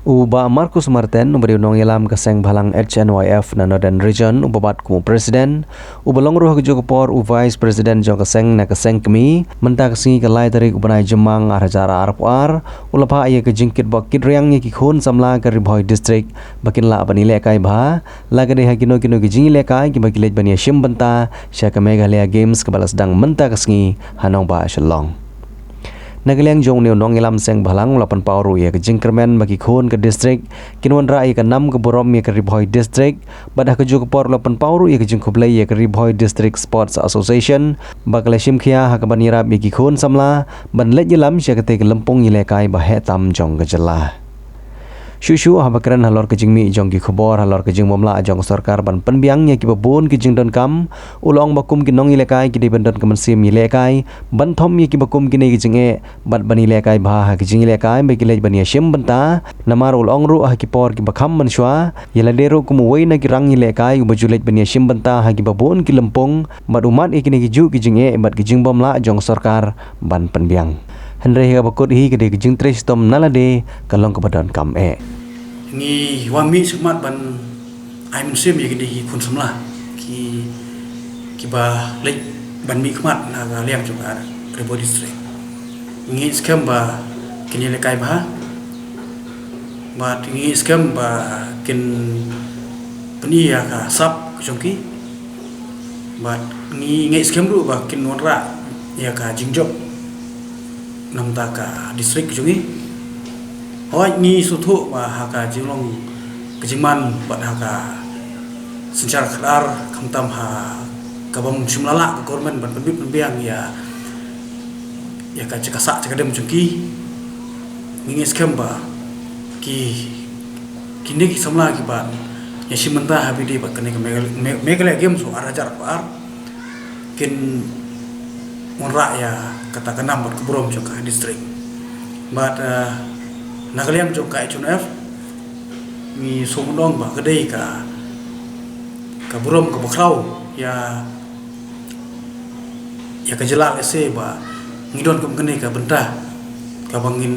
Uba Marcus Martin ubari unong ilam kaseng balang HNYF na Northern Region ubabat kumu Presiden ubalong ruh kejukupor Vice President jong kaseng na kaseng kami mentak singi kalai tarik ubanai jemang arajara arpuar ulapa ia kejingkit bakit riang ni kikun samla ke Riboy District bakin la bani lekai bah lagade hakino kino kejingi lekai ki bakilej bani shim benta syaka Meghalaya Games kebala sedang mentak singi hanong ba shalong Nagaliang jong ni unong ilam seng balang ulapan pauru ia ke jingkermen bagi khun ke distrik kinwan rai ke 6 ke borom ia ke Riboy District badah ke jukupor ulapan pauru ia ke jingkublai ia ke Riboy District Sports Association bakal shimkhia ha ke banira bagi khun samla ban let jelam sia kete ke lempung ilekai bahetam jong ke jelah Shushu habakran halor kejing mi jong ki khobor halor kejing momla jong sarkar ban penbiang nya ki babun kejing don kam ulong bakum ki nong ilekai ki dibendon kemensim ilekai ban thom nya ki bakum ki nei kejing e bat ban ilekai bah kejing ilekai be ki lej ban yashim benta namar ulong ru ha ki por ki bakham manshwa yeladero kum wei na ki rang ilekai ubajulej ban yashim benta ha ki babun ki lempung bat umat ki nei ki ju kejing e bat kejing bomla jong sarkar ban penbiang Henry higa bakut hi ke kejing tres tom nalade kalong kebadan kam ni wami semat ban aimin sim ya gede kun semlah ki ba lek ban mi kmat na ga liang juga Riboy District ngi skam ba kini lekai ba ngi skam ba kin peni ya ka sap jongki ba ngi skam ru ba kin nonra ya ka jingjok namta ka district jongi Hoi ni sutu ba haka jinglong kejingman bat haka secara kelar kamtam ha kabam simlala government ban penduduk penbiang ya ka cekasa cekadem jengki ngingis kemba kini ki samla ki ban ya simenta habidi ba kene Meghalaya Games so arajar par kin monra ya kata kenam bat kebrom joka district but Nagaliam jong ka HNF mi somdong ba kedai ka burom ka bakrau ya ka jelal ese ba ngidon kum kene ka bentah ka bangin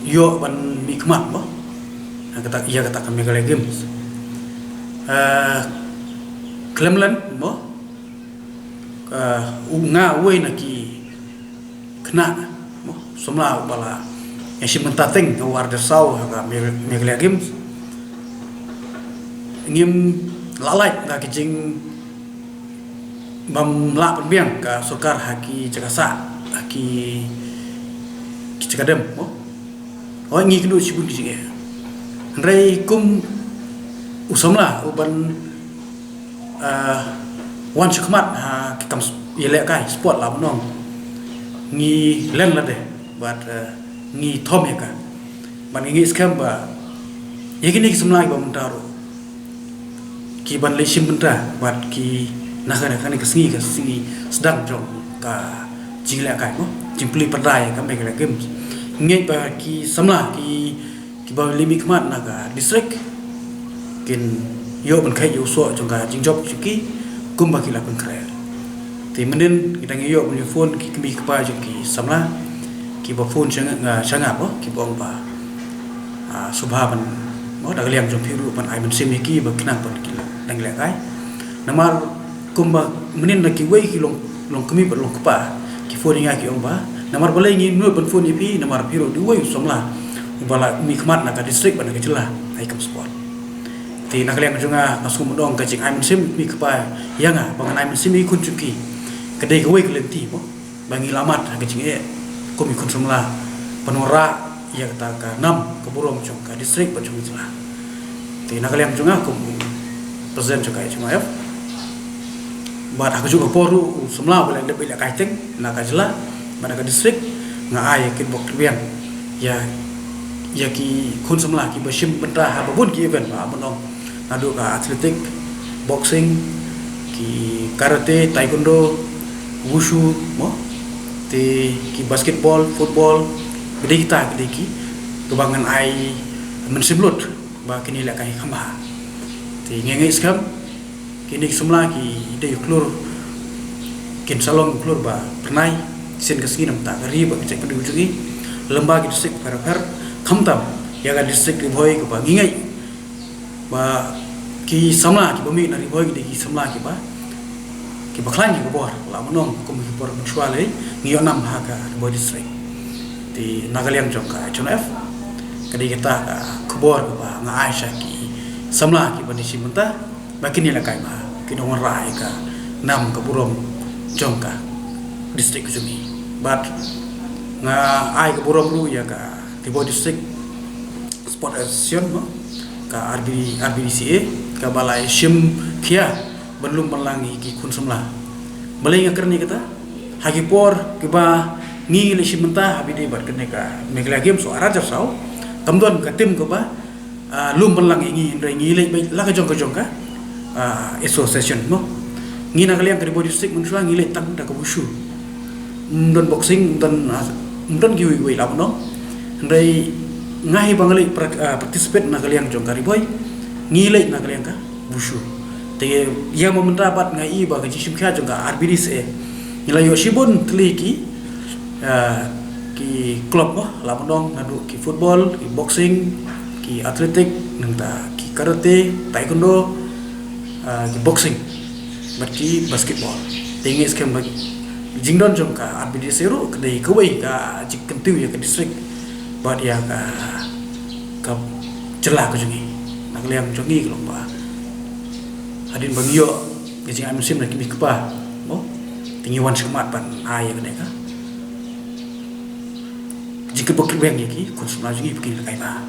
yo ban mikmat ba kata ka Meghalaya Games Klemlan ba unga we naki kena somla bala yang mentateng awar dersau ha Meghalaya Games ngim lalai ga kijing bam la penbiang ka sokar haki cekasa haki cekadem oh ngi kedu sibun kijing rei kum usamla uban wan chukmat ha kam yele kai sport la nong ngi len la de but ngi thom ya ka ban ngi skam ba yegini ki semlai ba mentaro ki ban le sim benta bat ki nakana kan ka singi sedang jong ka jingla ka no jimpli padai ka Meghalaya Games ngi ba ki samla ki ba limi kmat naga district kin yo ban khai yo so jong ka jingjok ki kumba ki la ban kra ti menden kita ngi yo ban phone ki kmi ka jong ki samla ki ba phone changa bo ki bong ba subhaban mo da liam jong phiru ban ai ban simiki ba kinang ban ki dang le kai namar kumba menin na ki wei ki long kemi ba long kpa ki phone nga ki ong ba namar boleh ngi no ban phone ipi namar phiru di wei somla bala mi khmat na ka district ban ka jela ai kam sport ti na liam jonga asum dong ka jing ai ban sim mi kpa yanga ban ai ban simi kun chuki kedai ka wei ki lenti bo bangi lamat ka jing kami konsumlah penora yang kata enam keburung jongka distrik bacung itulah. Ti nakaliam junga kum presiden juga HNYF. Bat aku juga poru semula boleh lebih lah kaiting nak jelah pada ke distrik ngai yakin bok terbiang ya ki kun semula ki bersim bentah apapun ki event apa nong nadu ka atletik boxing ki karate taekwondo wushu mo ki basketball, football, gede ki kebangan ai mensimlut ba kini la kai khamba ti ngengai skam kini semla ki de klur kin salong klur ba pernai sen kasgi nam ta gari ba cek du jugi lembaga disik parakar khamtam ya kan distrik riboi ke ba ngingai ba ki samla ki bami na riboi ki samla ki baklan ki bor la monong ko mi bor mutuale ngiyo nam ha ka riboi distrik di Nagaliang jong ka HNF kadi kita ka kubor ba nga Aisha ki samla ki bani simenta bakini la kai ba kinong rai ka nam ka burom jong ka distrik jumi but nga ai ka burom ru ya ka riboi distrik sport association no ka RBDCA ka balai sim kia belum melangi ki kun samla balai nga kerni kata hagi por ki ba ngi le simenta habi de bar kene ka megla game so arajar sau tamdon ka tim ko ba lum melangi ngi le la ka jong ka association no ngi na kalian ka riboi distrik munsua ngi le tang da ka bushu don boxing don giwi la no ndai ngai bangali participate na kalian jong kari boy ngilai na kalian ka bushu te yang mendapat ngai ba ka jisim kha jong ka RBDC nilai yo shibun tliki ki klub mo la monong nadu ki football ki boxing ki atletik nangta ki karate taekwondo ki boxing ki basketball tingis kem bagi jingdon jong ka RBDC ru kedai kuwai ka jikentiu ya ke distrik buat ya ka celah ke jungi nak liang jungi kalau ba hadin bagio gejing musim nak kimi kepa oh tinggi wan semat pan ai ke ka jika bokil beng ki kun semua jungi bikin kai ba